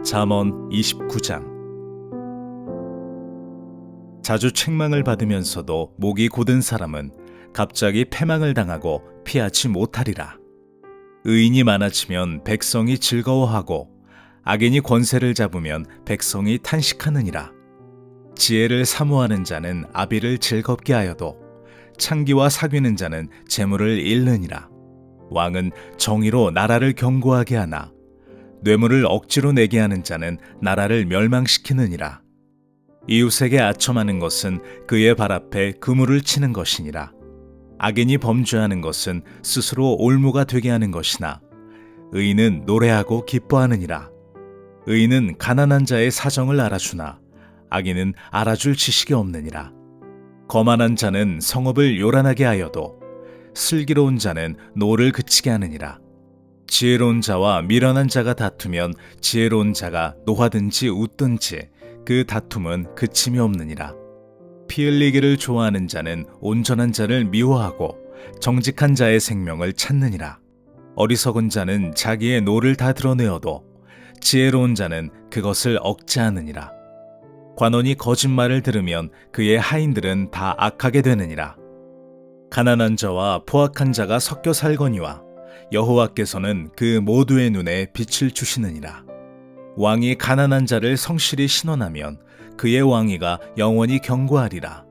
잠언 29장. 자주 책망을 받으면서도 목이 곧은 사람은 갑자기 패망을 당하고 피하지 못하리라. 의인이 많아지면 백성이 즐거워하고 악인이 권세를 잡으면 백성이 탄식하느니라. 지혜를 사모하는 자는 아비를 즐겁게 하여도 창기와 사귀는 자는 재물을 잃느니라. 왕은 정의로 나라를 견고하게 하나 뇌물을 억지로 내게 하는 자는 나라를 멸망시키느니라. 이웃에게 아첨하는 것은 그의 발 앞에 그물을 치는 것이니라. 악인이 범죄하는 것은 스스로 올무가 되게 하는 것이나 의인은 노래하고 기뻐하느니라. 의인은 가난한 자의 사정을 알아주나 악인은 알아줄 지식이 없느니라. 거만한 자는 성읍을 요란하게 하여도 슬기로운 자는 노를 그치게 하느니라. 지혜로운 자와 미련한 자가 다투면 지혜로운 자가 노하든지 웃든지 그 다툼은 그침이 없느니라. 피 흘리기를 좋아하는 자는 온전한 자를 미워하고 정직한 자의 생명을 찾느니라. 어리석은 자는 자기의 노를 다 드러내어도 지혜로운 자는 그것을 억제하느니라. 관원이 거짓말을 들으면 그의 하인들은 다 악하게 되느니라. 가난한 자와 포악한 자가 섞여 살거니와 여호와께서는 그 모두의 눈에 빛을 주시느니라. 왕이 가난한 자를 성실히 신원하면 그의 왕위가 영원히 견고하리라.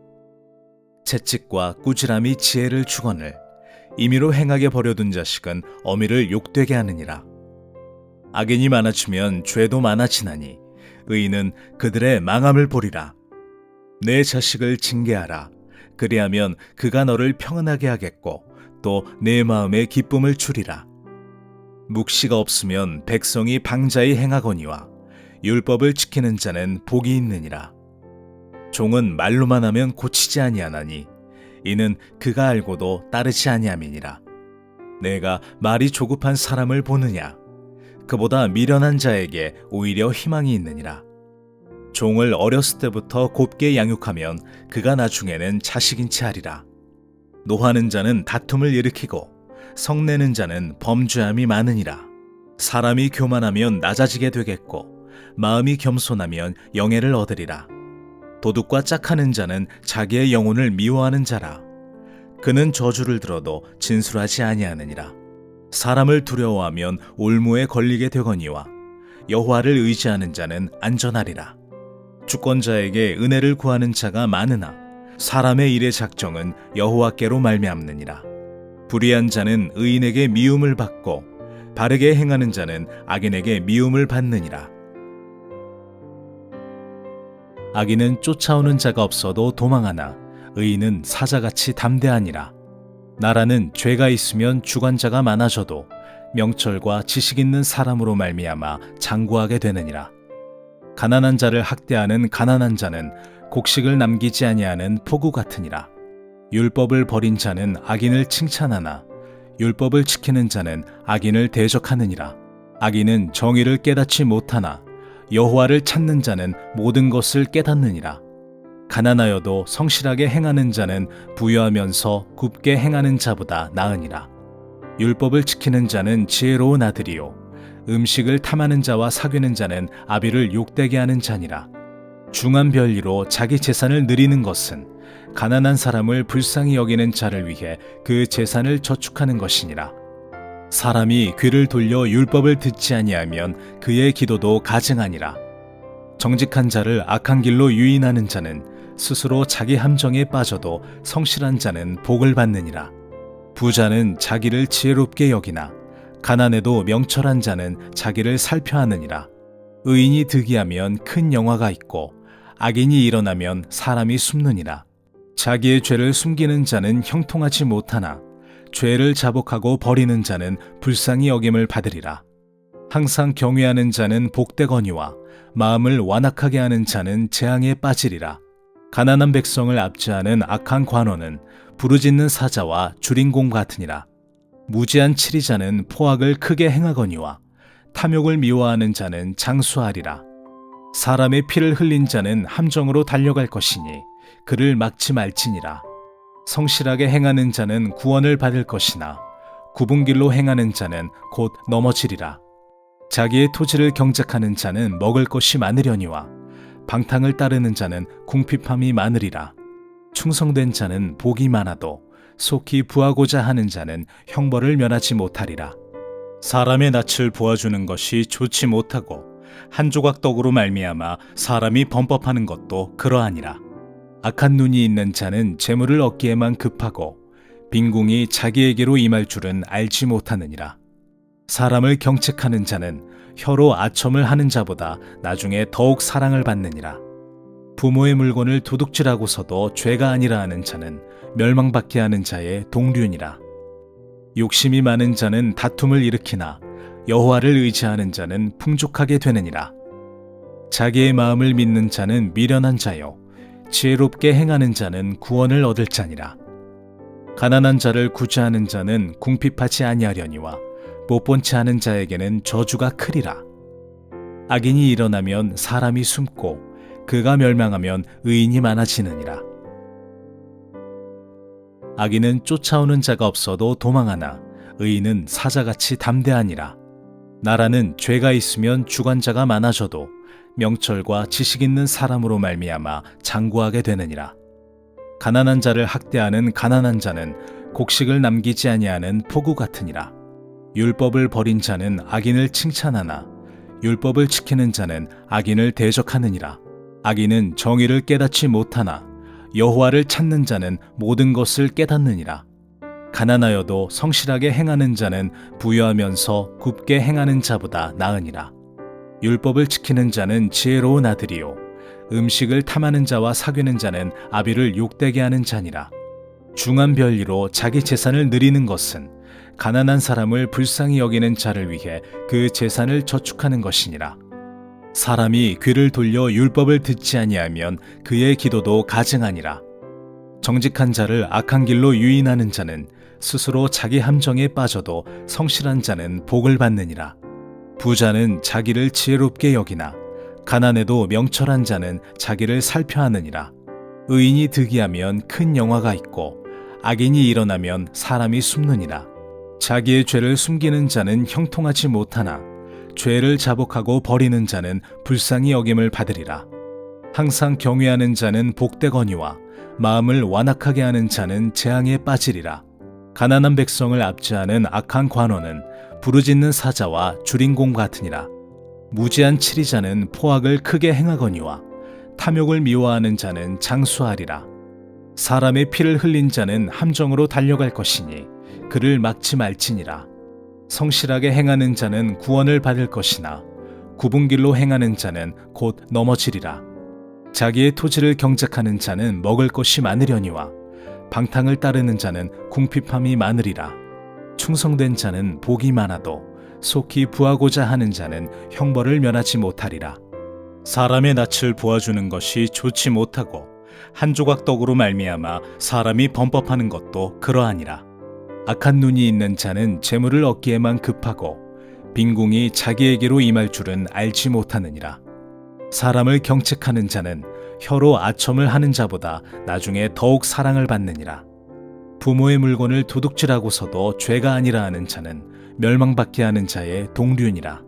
채찍과 꾸지람이 지혜를 주거늘 임의로 행하게 버려둔 자식은 어미를 욕되게 하느니라. 악인이 많아지면 죄도 많아지나니 의인은 그들의 망함을 보리라. 내 자식을 징계하라. 그리하면 그가 너를 평안하게 하겠고 또 내 마음에 기쁨을 주리라. 묵시가 없으면 백성이 방자히 행하거니와 율법을 지키는 자는 복이 있느니라. 종은 말로만 하면 고치지 아니하나니 이는 그가 알고도 따르지 아니함이니라. 내가 말이 조급한 사람을 보느냐? 그보다 미련한 자에게 오히려 희망이 있느니라. 종을 어렸을 때부터 곱게 양육하면 그가 나중에는 자식인 채 하리라. 노하는 자는 다툼을 일으키고 성내는 자는 범죄함이 많으니라. 사람이 교만하면 낮아지게 되겠고 마음이 겸손하면 영예를 얻으리라. 도둑과 짝하는 자는 자기의 영혼을 미워하는 자라. 그는 저주를 들어도 진술하지 아니하느니라. 사람을 두려워하면 올무에 걸리게 되거니와 여호와를 의지하는 자는 안전하리라. 주권자에게 은혜를 구하는 자가 많으나 사람의 일의 작정은 여호와께로 말미암느니라. 불의한 자는 의인에게 미움을 받고 바르게 행하는 자는 악인에게 미움을 받느니라. 악인은 쫓아오는 자가 없어도 도망하나 의인은 사자같이 담대하니라. 나라는 죄가 있으면 주관자가 많아져도 명철과 지식 있는 사람으로 말미암아 장구하게 되느니라. 가난한 자를 학대하는 가난한 자는 곡식을 남기지 아니하는 포구 같으니라. 율법을 버린 자는 악인을 칭찬하나 율법을 지키는 자는 악인을 대적하느니라. 악인은 정의를 깨닫지 못하나 여호와를 찾는 자는 모든 것을 깨닫느니라. 가난하여도 성실하게 행하는 자는 부유하면서 굽게 행하는 자보다 나으니라. 율법을 지키는 자는 지혜로운 아들이요 음식을 탐하는 자와 사귀는 자는 아비를 욕되게 하는 자니라. 중한 별리로 자기 재산을 누리는 것은 가난한 사람을 불쌍히 여기는 자를 위해 그 재산을 저축하는 것이니라. 사람이 귀를 돌려 율법을 듣지 아니하면 그의 기도도 가증하니라. 정직한 자를 악한 길로 유인하는 자는 스스로 자기 함정에 빠져도 성실한 자는 복을 받느니라. 부자는 자기를 지혜롭게 여기나 가난해도 명철한 자는 자기를 살펴하느니라. 의인이 득이하면 큰 영화가 있고 악인이 일어나면 사람이 숨느니라. 자기의 죄를 숨기는 자는 형통하지 못하나 죄를 자복하고 버리는 자는 불쌍히 여김을 받으리라. 항상 경외하는 자는 복되거니와 마음을 완악하게 하는 자는 재앙에 빠지리라. 가난한 백성을 압제하는 악한 관원은 부르짖는 사자와 주린공 같으니라. 무지한 치리자는 포악을 크게 행하거니와 탐욕을 미워하는 자는 장수하리라. 사람의 피를 흘린 자는 함정으로 달려갈 것이니 그를 막지 말지니라. 성실하게 행하는 자는 구원을 받을 것이나 굽은 길로 행하는 자는 곧 넘어지리라. 자기의 토지를 경작하는 자는 먹을 것이 많으려니와 방탕을 따르는 자는 궁핍함이 많으리라. 충성된 자는 복이 많아도 속히 부하고자 하는 자는 형벌을 면하지 못하리라. 사람의 낯을 보아주는 것이 좋지 못하고 한 조각 떡으로 말미암아 사람이 범법하는 것도 그러하니라. 악한 눈이 있는 자는 재물을 얻기에만 급하고 빈궁이 자기에게로 임할 줄은 알지 못하느니라. 사람을 경책하는 자는 혀로 아첨을 하는 자보다 나중에 더욱 사랑을 받느니라. 부모의 물건을 도둑질하고서도 죄가 아니라 하는 자는 멸망받게 하는 자의 동류니라. 욕심이 많은 자는 다툼을 일으키나 여호와를 의지하는 자는 풍족하게 되느니라. 자기의 마음을 믿는 자는 미련한 자요 지혜롭게 행하는 자는 구원을 얻을 자니라. 가난한 자를 구제하는 자는 궁핍하지 아니하려니와 못본치 하는 자에게는 저주가 크리라. 악인이 일어나면 사람이 숨고 그가 멸망하면 의인이 많아지느니라. 악인은 쫓아오는 자가 없어도 도망하나 의인은 사자같이 담대하니라. 나라는 죄가 있으면 주관자가 많아져도 명철과 지식 있는 사람으로 말미암아 장구하게 되느니라. 가난한 자를 학대하는 가난한 자는 곡식을 남기지 아니하는 포구 같으니라. 율법을 버린 자는 악인을 칭찬하나 율법을 지키는 자는 악인을 대적하느니라. 악인은 정의를 깨닫지 못하나 여호와를 찾는 자는 모든 것을 깨닫느니라. 가난하여도 성실하게 행하는 자는 부유하면서 굽게 행하는 자보다 나으니라. 율법을 지키는 자는 지혜로운 아들이요 음식을 탐하는 자와 사귀는 자는 아비를 욕되게 하는 자니라. 중한 별리로 자기 재산을 누리는 것은 가난한 사람을 불쌍히 여기는 자를 위해 그 재산을 저축하는 것이니라. 사람이 귀를 돌려 율법을 듣지 아니하면 그의 기도도 가증하니라. 정직한 자를 악한 길로 유인하는 자는 스스로 자기 함정에 빠져도 성실한 자는 복을 받느니라. 부자는 자기를 지혜롭게 여기나 가난해도 명철한 자는 자기를 살펴하느니라. 의인이 득이하면 큰 영화가 있고 악인이 일어나면 사람이 숨느니라. 자기의 죄를 숨기는 자는 형통하지 못하나 죄를 자복하고 버리는 자는 불쌍히 여김을 받으리라. 항상 경외하는 자는 복되거니와 마음을 완악하게 하는 자는 재앙에 빠지리라. 가난한 백성을 압제하는 악한 관원은 부르짖는 사자와 주린공 같으니라. 무지한 치리자는 포악을 크게 행하거니와 탐욕을 미워하는 자는 장수하리라. 사람의 피를 흘린 자는 함정으로 달려갈 것이니 그를 막지 말지니라. 성실하게 행하는 자는 구원을 받을 것이나 굽은 길로 행하는 자는 곧 넘어지리라. 자기의 토지를 경작하는 자는 먹을 것이 많으려니와 방탕을 따르는 자는 궁핍함이 많으리라. 충성된 자는 복이 많아도 속히 부하고자 하는 자는 형벌을 면하지 못하리라. 사람의 낯을 보아주는 것이 좋지 못하고 한 조각 떡으로 말미암아 사람이 범법하는 것도 그러하니라. 악한 눈이 있는 자는 재물을 얻기에만 급하고 빈궁이 자기에게로 임할 줄은 알지 못하느니라. 사람을 경책하는 자는 혀로 아첨을 하는 자보다 나중에 더욱 사랑을 받느니라. 부모의 물건을 도둑질하고서도 죄가 아니라 하는 자는 멸망받게 하는 자의 동류니라.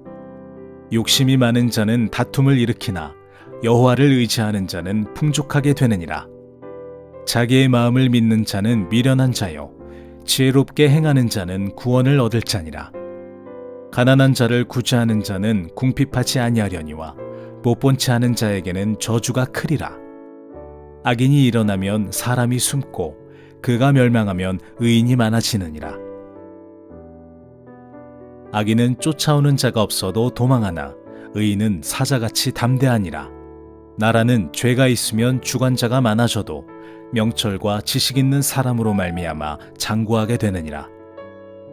욕심이 많은 자는 다툼을 일으키나 여호와를 의지하는 자는 풍족하게 되느니라. 자기의 마음을 믿는 자는 미련한 자요 지혜롭게 행하는 자는 구원을 얻을 자니라. 가난한 자를 구제하는 자는 궁핍하지 아니하려니와 못본치 하는 자에게는 저주가 크리라. 악인이 일어나면 사람이 숨고 그가 멸망하면 의인이 많아지느니라. 악인은 쫓아오는 자가 없어도 도망하나 의인은 사자같이 담대하니라. 나라는 죄가 있으면 주관자가 많아져도 명철과 지식 있는 사람으로 말미암아 장구하게 되느니라.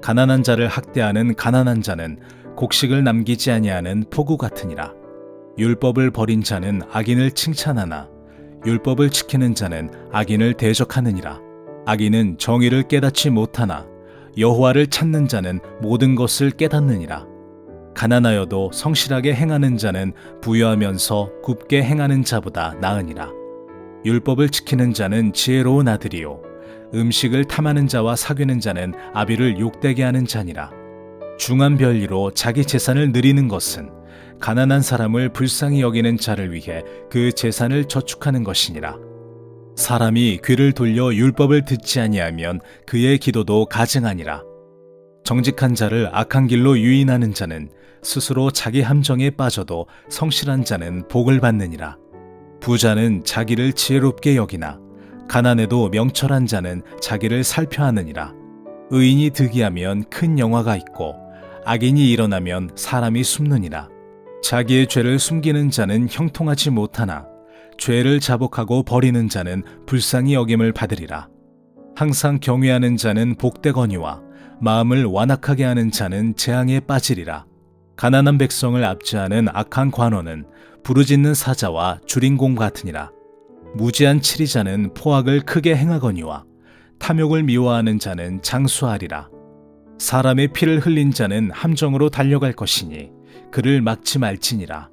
가난한 자를 학대하는 가난한 자는 곡식을 남기지 아니하는 포구 같으니라. 율법을 버린 자는 악인을 칭찬하나 율법을 지키는 자는 악인을 대적하느니라. 악인은 정의를 깨닫지 못하나 여호와를 찾는 자는 모든 것을 깨닫느니라. 가난하여도 성실하게 행하는 자는 부유하면서 굽게 행하는 자보다 나으니라. 율법을 지키는 자는 지혜로운 아들이요 음식을 탐하는 자와 사귀는 자는 아비를 욕되게 하는 자니라. 중한 별리로 자기 재산을 누리는 것은 가난한 사람을 불쌍히 여기는 자를 위해 그 재산을 저축하는 것이니라. 사람이 귀를 돌려 율법을 듣지 아니하면 그의 기도도 가증하니라. 정직한 자를 악한 길로 유인하는 자는 스스로 자기 함정에 빠져도 성실한 자는 복을 받느니라. 부자는 자기를 지혜롭게 여기나 가난해도 명철한 자는 자기를 살펴하느니라. 의인이 득이하면 큰 영화가 있고 악인이 일어나면 사람이 숨느니라. 자기의 죄를 숨기는 자는 형통하지 못하나 죄를 자복하고 버리는 자는 불쌍히 여김을 받으리라. 항상 경외하는 자는 복되거니와 마음을 완악하게 하는 자는 재앙에 빠지리라. 가난한 백성을 압제하는 악한 관원은 부르짖는 사자와 주린공 같으니라. 무지한 치리자는 포악을 크게 행하거니와 탐욕을 미워하는 자는 장수하리라. 사람의 피를 흘린 자는 함정으로 달려갈 것이니 그를 막지 말지니라.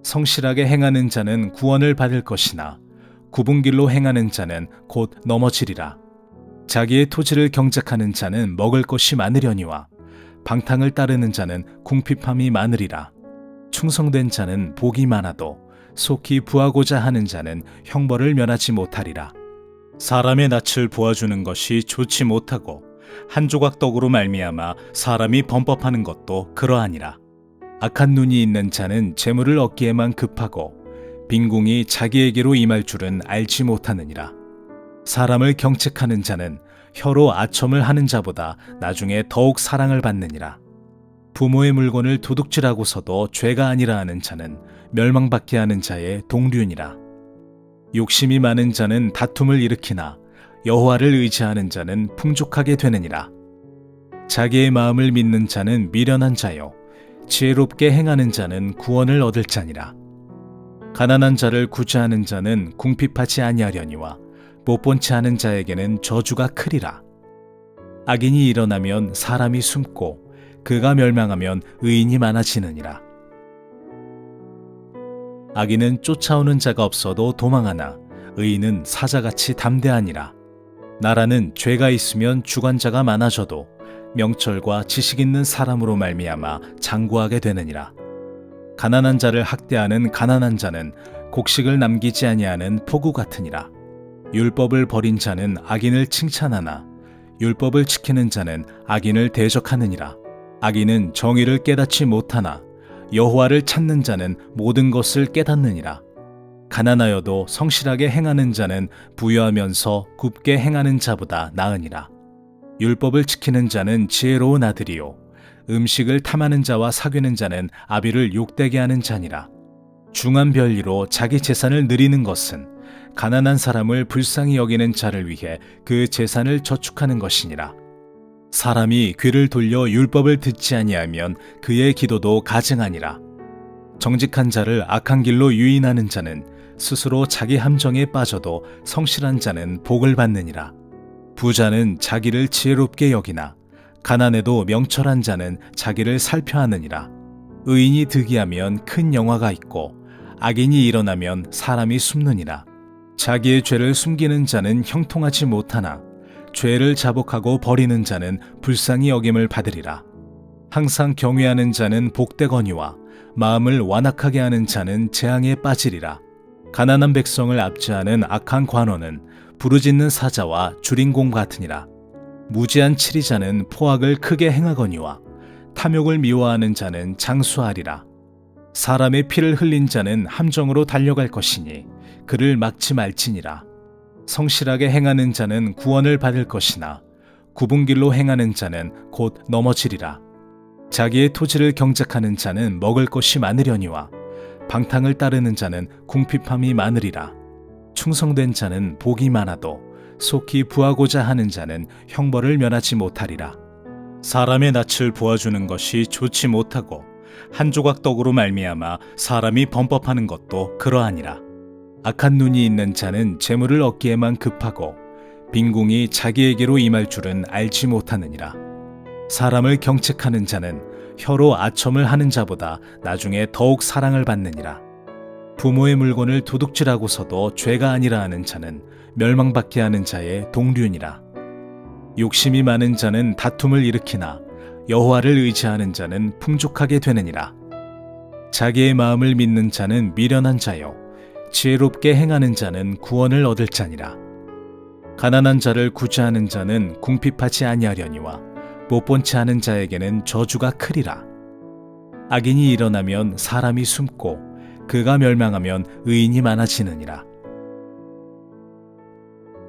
성실하게 행하는 자는 구원을 받을 것이나 굽은 길로 행하는 자는 곧 넘어지리라. 자기의 토지를 경작하는 자는 먹을 것이 많으려니와 방탕을 따르는 자는 궁핍함이 많으리라. 충성된 자는 복이 많아도 속히 부하고자 하는 자는 형벌을 면하지 못하리라. 사람의 낯을 보아주는 것이 좋지 못하고 한 조각 떡으로 말미암아 사람이 범법하는 것도 그러하니라. 악한 눈이 있는 자는 재물을 얻기에만 급하고 빈궁이 자기에게로 임할 줄은 알지 못하느니라. 사람을 경책하는 자는 혀로 아첨을 하는 자보다 나중에 더욱 사랑을 받느니라. 부모의 물건을 도둑질하고서도 죄가 아니라 하는 자는 멸망받게 하는 자의 동류니라. 욕심이 많은 자는 다툼을 일으키나 여호와를 의지하는 자는 풍족하게 되느니라. 자기의 마음을 믿는 자는 미련한 자요 지혜롭게 행하는 자는 구원을 얻을 자니라. 가난한 자를 구제하는 자는 궁핍하지 아니하려니와 못본치 하는 자에게는 저주가 크리라. 악인이 일어나면 사람이 숨고 그가 멸망하면 의인이 많아지느니라. 악인은 쫓아오는 자가 없어도 도망하나 의인은 사자같이 담대하니라. 나라는 죄가 있으면 주관자가 많아져도 명철과 지식 있는 사람으로 말미암아 장구하게 되느니라. 가난한 자를 학대하는 가난한 자는 곡식을 남기지 아니하는 포구 같으니라. 율법을 버린 자는 악인을 칭찬하나 율법을 지키는 자는 악인을 대적하느니라. 악인은 정의를 깨닫지 못하나 여호와를 찾는 자는 모든 것을 깨닫느니라. 가난하여도 성실하게 행하는 자는 부유하면서 굽게 행하는 자보다 나으니라. 율법을 지키는 자는 지혜로운 아들이요 음식을 탐하는 자와 사귀는 자는 아비를 욕되게 하는 자니라. 중한 별리로 자기 재산을 누리는 것은 가난한 사람을 불쌍히 여기는 자를 위해 그 재산을 저축하는 것이니라. 사람이 귀를 돌려 율법을 듣지 아니하면 그의 기도도 가증하니라. 정직한 자를 악한 길로 유인하는 자는 스스로 자기 함정에 빠져도 성실한 자는 복을 받느니라. 부자는 자기를 지혜롭게 여기나 가난해도 명철한 자는 자기를 살펴하느니라. 의인이 득이하면 큰 영화가 있고 악인이 일어나면 사람이 숨느니라. 자기의 죄를 숨기는 자는 형통하지 못하나 죄를 자복하고 버리는 자는 불쌍히 여김을 받으리라. 항상 경외하는 자는 복되거니와 마음을 완악하게 하는 자는 재앙에 빠지리라. 가난한 백성을 압제하는 악한 관원은 부르짖는 사자와 주린공 같으니라. 무지한 치리자는 포악을 크게 행하거니와 탐욕을 미워하는 자는 장수하리라. 사람의 피를 흘린 자는 함정으로 달려갈 것이니 그를 막지 말지니라. 성실하게 행하는 자는 구원을 받을 것이나 굽은 길로 행하는 자는 곧 넘어지리라. 자기의 토지를 경작하는 자는 먹을 것이 많으려니와 방탕을 따르는 자는 궁핍함이 많으리라. 충성된 자는 복이 많아도 속히 부하고자 하는 자는 형벌을 면하지 못하리라. 사람의 낯을 보아주는 것이 좋지 못하고 한 조각 떡으로 말미암아 사람이 범법하는 것도 그러하니라. 악한 눈이 있는 자는 재물을 얻기에만 급하고 빈궁이 자기에게로 임할 줄은 알지 못하느니라. 사람을 경책하는 자는 혀로 아첨을 하는 자보다 나중에 더욱 사랑을 받느니라. 부모의 물건을 도둑질하고서도 죄가 아니라 하는 자는 멸망받게 하는 자의 동류니라. 욕심이 많은 자는 다툼을 일으키나 여호와를 의지하는 자는 풍족하게 되느니라. 자기의 마음을 믿는 자는 미련한 자요 지혜롭게 행하는 자는 구원을 얻을 자니라. 가난한 자를 구제하는 자는 궁핍하지 아니하려니와 못본치 않은 자에게는 저주가 크리라. 악인이 일어나면 사람이 숨고 그가 멸망하면 의인이 많아지느니라.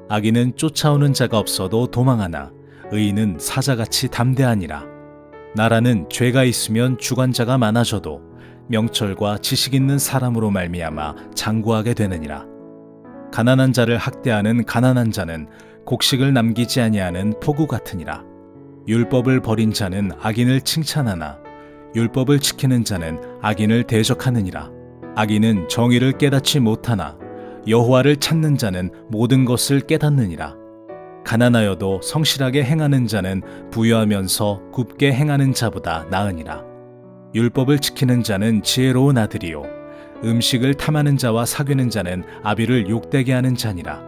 악인은 쫓아오는 자가 없어도 도망하나 의인은 사자같이 담대하니라. 나라는 죄가 있으면 주관자가 많아져도 명철과 지식 있는 사람으로 말미암아 장구하게 되느니라. 가난한 자를 학대하는 가난한 자는 곡식을 남기지 아니하는 포구 같으니라. 율법을 버린 자는 악인을 칭찬하나 율법을 지키는 자는 악인을 대적하느니라. 악인은 정의를 깨닫지 못하나 여호와를 찾는 자는 모든 것을 깨닫느니라. 가난하여도 성실하게 행하는 자는 부유하면서 굽게 행하는 자보다 나으니라. 율법을 지키는 자는 지혜로운 아들이요 음식을 탐하는 자와 사귀는 자는 아비를 욕되게 하는 자니라.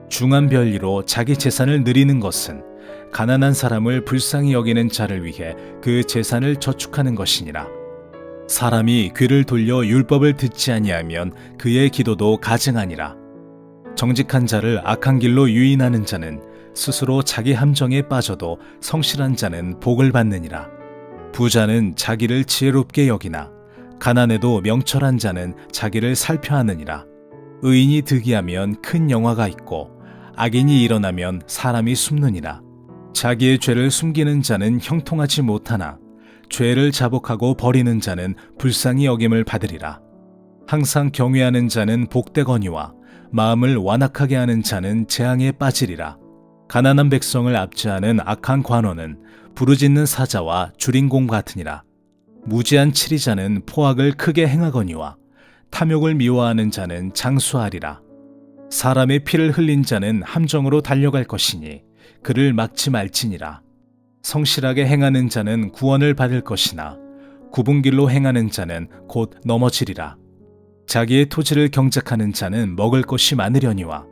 중한 별리로 자기 재산을 누리는 것은 가난한 사람을 불쌍히 여기는 자를 위해 그 재산을 저축하는 것이니라. 사람이 귀를 돌려 율법을 듣지 아니하면 그의 기도도 가증하니라. 정직한 자를 악한 길로 유인하는 자는 스스로 자기 함정에 빠져도 성실한 자는 복을 받느니라. 부자는 자기를 지혜롭게 여기나 가난해도 명철한 자는 자기를 살펴하느니라. 의인이 득이하면 큰 영화가 있고 악인이 일어나면 사람이 숨느니라. 자기의 죄를 숨기는 자는 형통하지 못하나 죄를 자복하고 버리는 자는 불쌍히 여김을 받으리라. 항상 경외하는 자는 복되거니와 마음을 완악하게 하는 자는 재앙에 빠지리라. 가난한 백성을 압제하는 악한 관원은 부르짖는 사자와 주린공 같으니라. 무지한 치리자는 포악을 크게 행하거니와 탐욕을 미워하는 자는 장수하리라. 사람의 피를 흘린 자는 함정으로 달려갈 것이니 그를 막지 말지니라. 성실하게 행하는 자는 구원을 받을 것이나 굽은 길로 행하는 자는 곧 넘어지리라. 자기의 토지를 경작하는 자는 먹을 것이 많으려니와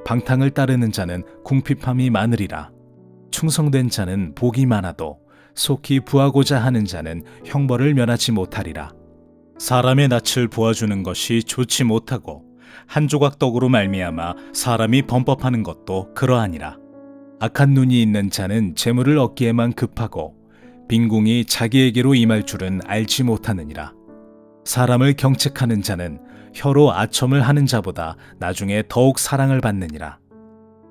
방탕을 따르는 자는 궁핍함이 많으리라. 충성된 자는 복이 많아도 속히 부하고자 하는 자는 형벌을 면하지 못하리라. 사람의 낯을 보아주는 것이 좋지 못하고 한 조각 떡으로 말미암아 사람이 범법하는 것도 그러하니라. 악한 눈이 있는 자는 재물을 얻기에만 급하고 빈궁이 자기에게로 임할 줄은 알지 못하느니라. 사람을 경책하는 자는 혀로 아첨을 하는 자보다 나중에 더욱 사랑을 받느니라.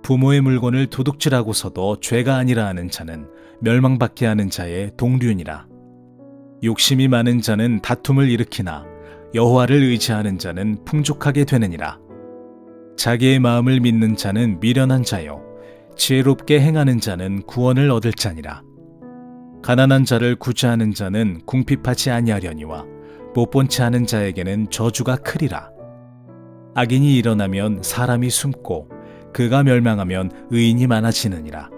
부모의 물건을 도둑질하고서도 죄가 아니라 하는 자는 멸망받게 하는 자의 동류니라. 욕심이 많은 자는 다툼을 일으키나 여호와를 의지하는 자는 풍족하게 되느니라. 자기의 마음을 믿는 자는 미련한 자요 지혜롭게 행하는 자는 구원을 얻을 자니라. 가난한 자를 구제하는 자는 궁핍하지 아니하려니와 못본치 않은 자에게는 저주가 크리라. 악인이 일어나면 사람이 숨고 그가 멸망하면 의인이 많아지느니라.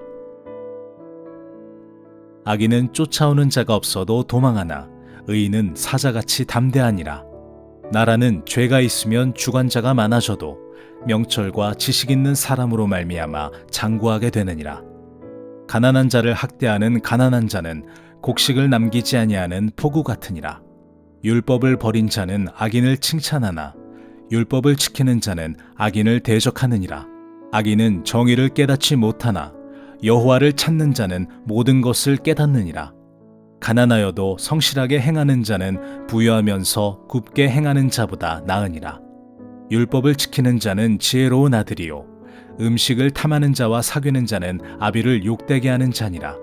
악인은 쫓아오는 자가 없어도 도망하나 의인은 사자같이 담대하니라. 나라는 죄가 있으면 주관자가 많아져도 명철과 지식 있는 사람으로 말미암아 장구하게 되느니라. 가난한 자를 학대하는 가난한 자는 곡식을 남기지 아니하는 포구 같으니라. 율법을 버린 자는 악인을 칭찬하나 율법을 지키는 자는 악인을 대적하느니라. 악인은 정의를 깨닫지 못하나 여호와를 찾는 자는 모든 것을 깨닫느니라. 가난하여도 성실하게 행하는 자는 부유하면서 굽게 행하는 자보다 나으니라. 율법을 지키는 자는 지혜로운 아들이요 음식을 탐하는 자와 사귀는 자는 아비를 욕되게 하는 자니라.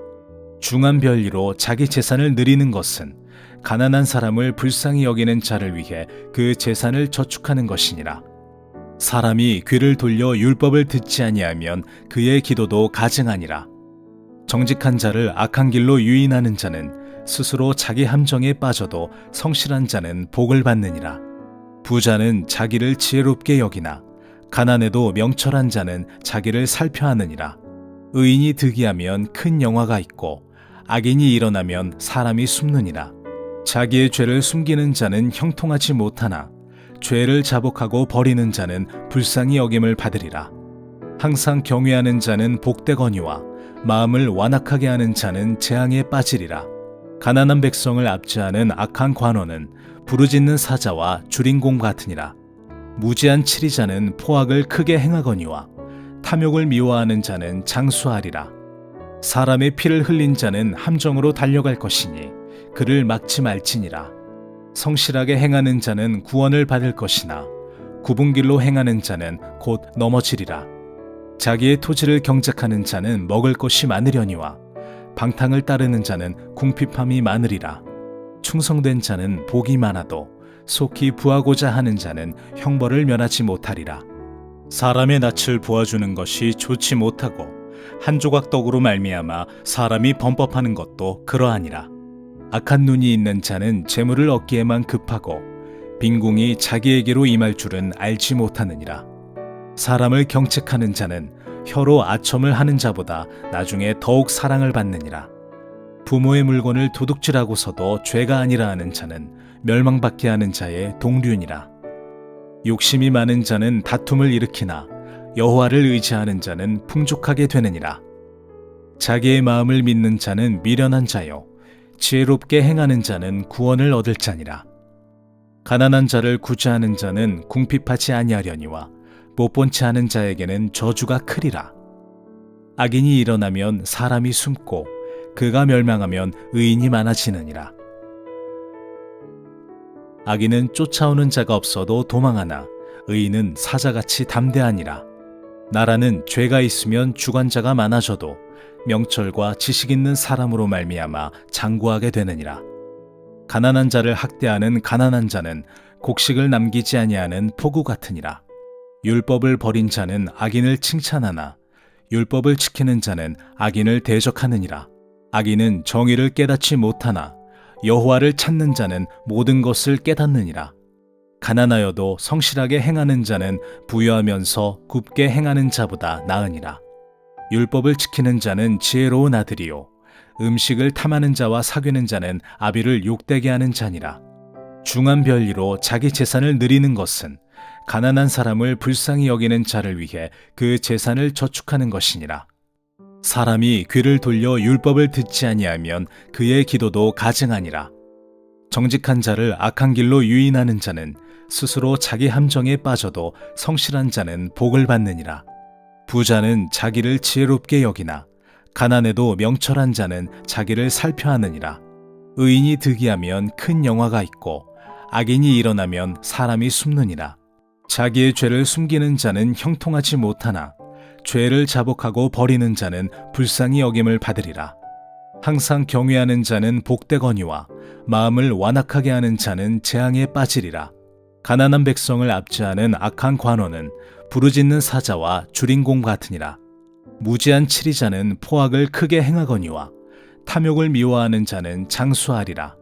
중한 별리로 자기 재산을 누리는 것은 가난한 사람을 불쌍히 여기는 자를 위해 그 재산을 저축하는 것이니라. 사람이 귀를 돌려 율법을 듣지 아니하면 그의 기도도 가증하니라. 정직한 자를 악한 길로 유인하는 자는 스스로 자기 함정에 빠져도 성실한 자는 복을 받느니라. 부자는 자기를 지혜롭게 여기나 가난해도 명철한 자는 자기를 살펴하느니라. 의인이 득이하면 큰 영화가 있고 악인이 일어나면 사람이 숨느니라. 자기의 죄를 숨기는 자는 형통하지 못하나 죄를 자복하고 버리는 자는 불쌍히 여김을 받으리라. 항상 경외하는 자는 복되거니와 마음을 완악하게 하는 자는 재앙에 빠지리라. 가난한 백성을 압제하는 악한 관원은 부르짖는 사자와 주린공 같으니라. 무지한 치리자는 포악을 크게 행하거니와 탐욕을 미워하는 자는 장수하리라. 사람의 피를 흘린 자는 함정으로 달려갈 것이니 그를 막지 말지니라. 성실하게 행하는 자는 구원을 받을 것이나 굽은 길로 행하는 자는 곧 넘어지리라. 자기의 토지를 경작하는 자는 먹을 것이 많으려니와 방탕을 따르는 자는 궁핍함이 많으리라. 충성된 자는 복이 많아도 속히 부하고자 하는 자는 형벌을 면하지 못하리라. 사람의 낯을 보아주는 것이 좋지 못하고 한 조각 떡으로 말미암아 사람이 범법하는 것도 그러하니라. 악한 눈이 있는 자는 재물을 얻기에만 급하고 빈궁이 자기에게로 임할 줄은 알지 못하느니라. 사람을 경책하는 자는 혀로 아첨을 하는 자보다 나중에 더욱 사랑을 받느니라. 부모의 물건을 도둑질하고서도 죄가 아니라 하는 자는 멸망받게 하는 자의 동류니라. 욕심이 많은 자는 다툼을 일으키나 여호와를 의지하는 자는 풍족하게 되느니라. 자기의 마음을 믿는 자는 미련한 자요 지혜롭게 행하는 자는 구원을 얻을 자니라. 가난한 자를 구제하는 자는 궁핍하지 아니하려니와 못본치 하는 자에게는 저주가 크리라. 악인이 일어나면 사람이 숨고 그가 멸망하면 의인이 많아지느니라. 악인은 쫓아오는 자가 없어도 도망하나 의인은 사자같이 담대하니라. 나라는 죄가 있으면 주관자가 많아져도 명철과 지식 있는 사람으로 말미암아 장구하게 되느니라. 가난한 자를 학대하는 가난한 자는 곡식을 남기지 아니하는 포구 같으니라. 율법을 버린 자는 악인을 칭찬하나 율법을 지키는 자는 악인을 대적하느니라. 악인은 정의를 깨닫지 못하나 여호와를 찾는 자는 모든 것을 깨닫느니라. 가난하여도 성실하게 행하는 자는 부유하면서 굽게 행하는 자보다 나으니라. 율법을 지키는 자는 지혜로운 아들이요 음식을 탐하는 자와 사귀는 자는 아비를 욕되게 하는 자니라. 중한 별리로 자기 재산을 누리는 것은 가난한 사람을 불쌍히 여기는 자를 위해 그 재산을 저축하는 것이니라. 사람이 귀를 돌려 율법을 듣지 아니하면 그의 기도도 가증하니라. 정직한 자를 악한 길로 유인하는 자는 스스로 자기 함정에 빠져도 성실한 자는 복을 받느니라. 부자는 자기를 지혜롭게 여기나 가난해도 명철한 자는 자기를 살펴하느니라. 의인이 득이하면 큰 영화가 있고 악인이 일어나면 사람이 숨느니라. 자기의 죄를 숨기는 자는 형통하지 못하나 죄를 자복하고 버리는 자는 불쌍히 여김을 받으리라. 항상 경외하는 자는 복되거니와 마음을 완악하게 하는 자는 재앙에 빠지리라. 가난한 백성을 압제하는 악한 관원은 부르짖는 사자와 주린공 같으니라. 무지한 치리자는 포악을 크게 행하거니와 탐욕을 미워하는 자는 장수하리라.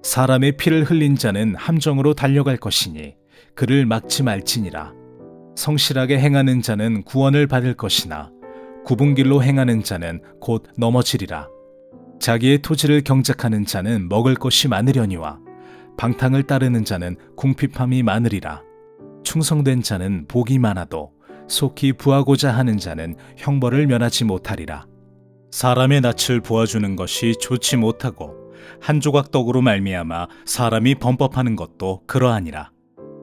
사람의 피를 흘린 자는 함정으로 달려갈 것이니 그를 막지 말지니라. 성실하게 행하는 자는 구원을 받을 것이나 굽은 길로 행하는 자는 곧 넘어지리라. 자기의 토지를 경작하는 자는 먹을 것이 많으려니와 방탕을 따르는 자는 궁핍함이 많으리라. 충성된 자는 복이 많아도 속히 부하고자 하는 자는 형벌을 면하지 못하리라. 사람의 낯을 보아주는 것이 좋지 못하고 한 조각 떡으로 말미암아 사람이 범법하는 것도 그러하니라.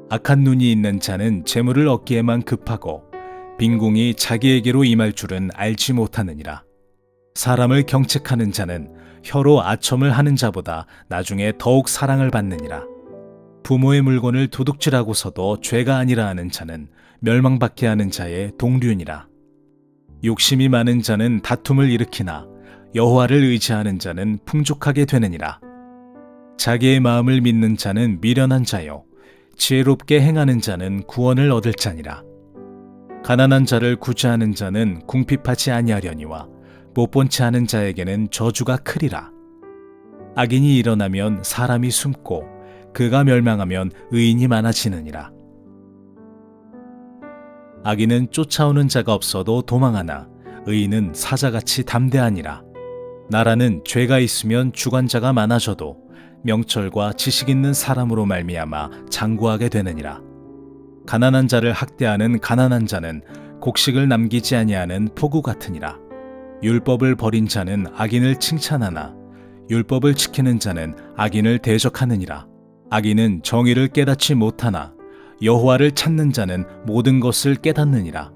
악한 눈이 있는 자는 재물을 얻기에만 급하고 빈궁이 자기에게로 임할 줄은 알지 못하느니라. 사람을 경책하는 자는 혀로 아첨을 하는 자보다 나중에 더욱 사랑을 받느니라. 부모의 물건을 도둑질하고서도 죄가 아니라 하는 자는 멸망받게 하는 자의 동류니라. 욕심이 많은 자는 다툼을 일으키나 여호와를 의지하는 자는 풍족하게 되느니라. 자기의 마음을 믿는 자는 미련한 자요 지혜롭게 행하는 자는 구원을 얻을 자니라. 가난한 자를 구제하는 자는 궁핍하지 아니하려니와 못본치 하는 자에게는 저주가 크리라. 악인이 일어나면 사람이 숨고 그가 멸망하면 의인이 많아지느니라. 악인은 쫓아오는 자가 없어도 도망하나 의인은 사자같이 담대하니라. 나라는 죄가 있으면 주관자가 많아져도 명철과 지식 있는 사람으로 말미암아 장구하게 되느니라. 가난한 자를 학대하는 가난한 자는 곡식을 남기지 아니하는 포구 같으니라. 율법을 버린 자는 악인을 칭찬하나 율법을 지키는 자는 악인을 대적하느니라. 악인은 정의를 깨닫지 못하나 여호와를 찾는 자는 모든 것을 깨닫느니라.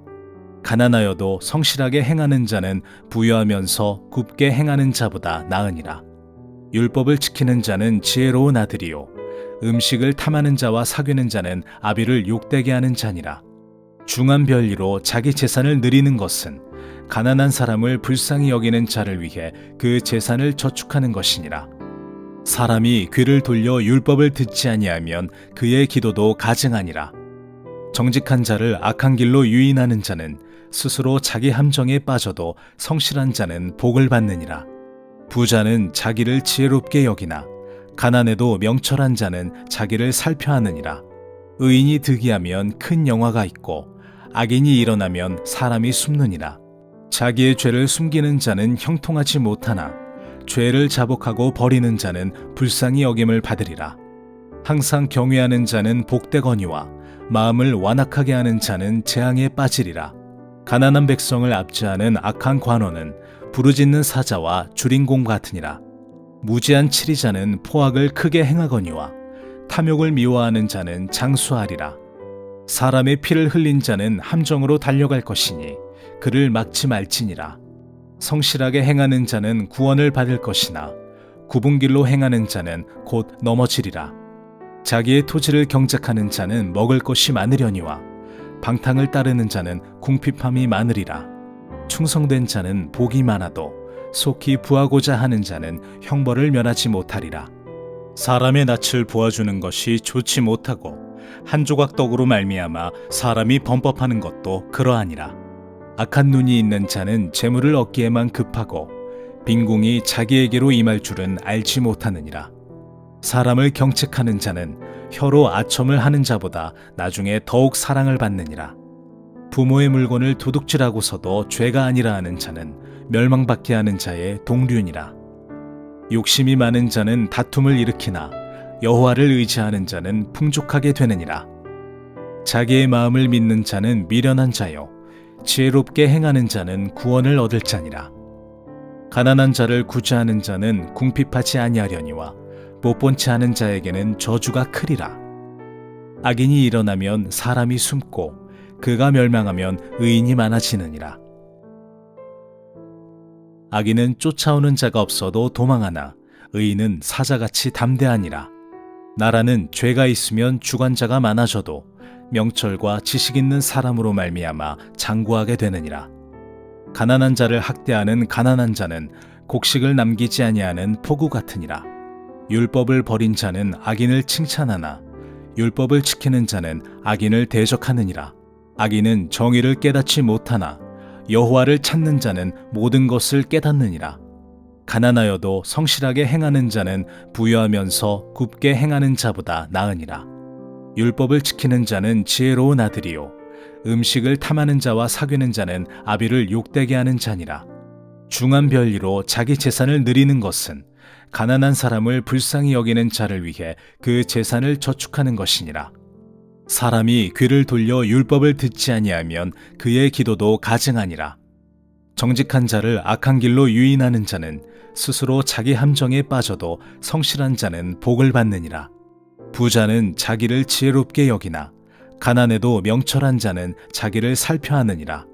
가난하여도 성실하게 행하는 자는 부유하면서 굽게 행하는 자보다 나으니라. 율법을 지키는 자는 지혜로운 아들이요 음식을 탐하는 자와 사귀는 자는 아비를 욕되게 하는 자니라. 중한 별리로 자기 재산을 늘리는 것은 가난한 사람을 불쌍히 여기는 자를 위해 그 재산을 저축하는 것이니라. 사람이 귀를 돌려 율법을 듣지 아니하면 그의 기도도 가증하니라. 정직한 자를 악한 길로 유인하는 자는 스스로 자기 함정에 빠져도 성실한 자는 복을 받느니라. 부자는 자기를 지혜롭게 여기나 가난해도 명철한 자는 자기를 살펴하느니라. 의인이 득이하면 큰 영화가 있고 악인이 일어나면 사람이 숨느니라. 자기의 죄를 숨기는 자는 형통하지 못하나 죄를 자복하고 버리는 자는 불쌍히 여김을 받으리라. 항상 경외하는 자는 복되거니와 마음을 완악하게 하는 자는 재앙에 빠지리라. 가난한 백성을 압제하는 악한 관원은 부르짖는 사자와 주린공 같으니라. 무지한 치리자는 포악을 크게 행하거니와 탐욕을 미워하는 자는 장수하리라. 사람의 피를 흘린 자는 함정으로 달려갈 것이니 그를 막지 말지니라. 성실하게 행하는 자는 구원을 받을 것이나 굽은 길로 행하는 자는 곧 넘어지리라. 자기의 토지를 경작하는 자는 먹을 것이 많으려니와 방탕을 따르는 자는 궁핍함이 많으리라. 충성된 자는 복이 많아도 속히 부하고자 하는 자는 형벌을 면하지 못하리라. 사람의 낯을 보아주는 것이 좋지 못하고 한 조각 떡으로 말미암아 사람이 범법하는 것도 그러하니라. 악한 눈이 있는 자는 재물을 얻기에만 급하고 빈궁이 자기에게로 임할 줄은 알지 못하느니라. 사람을 경책하는 자는 혀로 아첨을 하는 자보다 나중에 더욱 사랑을 받느니라. 부모의 물건을 도둑질하고서도 죄가 아니라 하는 자는 멸망받게 하는 자의 동류니라. 욕심이 많은 자는 다툼을 일으키나 여호와를 의지하는 자는 풍족하게 되느니라. 자기의 마음을 믿는 자는 미련한 자요 지혜롭게 행하는 자는 구원을 얻을 자니라. 가난한 자를 구제하는 자는 궁핍하지 아니하려니와 못본치 하는 자에게는 저주가 크리라. 악인이 일어나면 사람이 숨고 그가 멸망하면 의인이 많아지느니라. 악인은 쫓아오는 자가 없어도 도망하나 의인은 사자같이 담대하니라. 나라는 죄가 있으면 주관자가 많아져도 명철과 지식 있는 사람으로 말미암아 장구하게 되느니라. 가난한 자를 학대하는 가난한 자는 곡식을 남기지 아니하는 포구 같으니라. 율법을 버린 자는 악인을 칭찬하나 율법을 지키는 자는 악인을 대적하느니라. 악인은 정의를 깨닫지 못하나 여호와를 찾는 자는 모든 것을 깨닫느니라. 가난하여도 성실하게 행하는 자는 부유하면서 굽게 행하는 자보다 나으니라. 율법을 지키는 자는 지혜로운 아들이요 음식을 탐하는 자와 사귀는 자는 아비를 욕되게 하는 자니라. 중한 별리로 자기 재산을 늘리는 것은 가난한 사람을 불쌍히 여기는 자를 위해 그 재산을 저축하는 것이니라. 사람이 귀를 돌려 율법을 듣지 아니하면 그의 기도도 가증하니라. 정직한 자를 악한 길로 유인하는 자는 스스로 자기 함정에 빠져도 성실한 자는 복을 받느니라. 부자는 자기를 지혜롭게 여기나 가난해도 명철한 자는 자기를 살펴하느니라.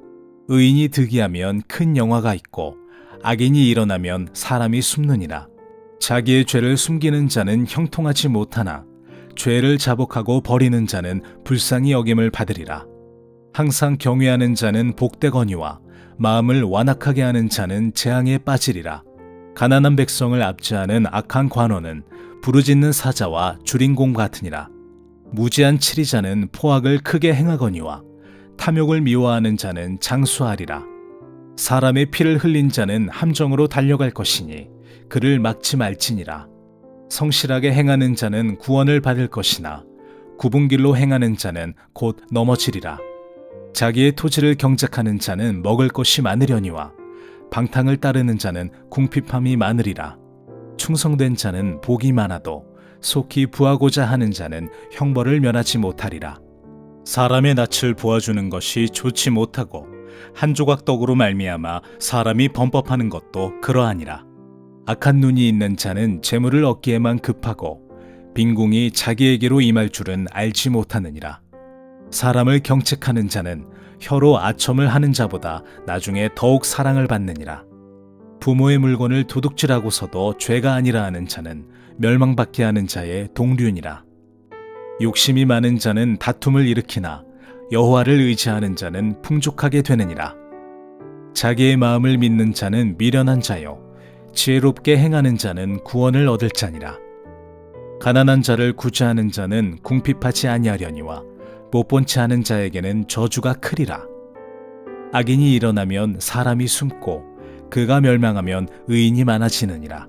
의인이 득이하면 큰 영화가 있고 악인이 일어나면 사람이 숨느니라. 자기의 죄를 숨기는 자는 형통하지 못하나 죄를 자복하고 버리는 자는 불쌍히 여김을 받으리라. 항상 경외하는 자는 복되거니와 마음을 완악하게 하는 자는 재앙에 빠지리라. 가난한 백성을 압제하는 악한 관원은 부르짖는 사자와 주린공 같으니라. 무지한 치리자는 포악을 크게 행하거니와 탐욕을 미워하는 자는 장수하리라. 사람의 피를 흘린 자는 함정으로 달려갈 것이니 그를 막지 말지니라. 성실하게 행하는 자는 구원을 받을 것이나 굽은 길로 행하는 자는 곧 넘어지리라. 자기의 토지를 경작하는 자는 먹을 것이 많으려니와 방탕을 따르는 자는 궁핍함이 많으리라. 충성된 자는 복이 많아도 속히 부하고자 하는 자는 형벌을 면하지 못하리라. 사람의 낯을 보아주는 것이 좋지 못하고 한 조각 떡으로 말미암아 사람이 범법하는 것도 그러하니라. 악한 눈이 있는 자는 재물을 얻기에만 급하고 빈궁이 자기에게로 임할 줄은 알지 못하느니라. 사람을 경책하는 자는 혀로 아첨을 하는 자보다 나중에 더욱 사랑을 받느니라. 부모의 물건을 도둑질하고서도 죄가 아니라 하는 자는 멸망받게 하는 자의 동류니라. 욕심이 많은 자는 다툼을 일으키나 여호와를 의지하는 자는 풍족하게 되느니라. 자기의 마음을 믿는 자는 미련한 자요 지혜롭게 행하는 자는 구원을 얻을 자니라. 가난한 자를 구제하는 자는 궁핍하지 아니하려니와 못본치 않은 자에게는 저주가 크리라. 악인이 일어나면 사람이 숨고 그가 멸망하면 의인이 많아지느니라.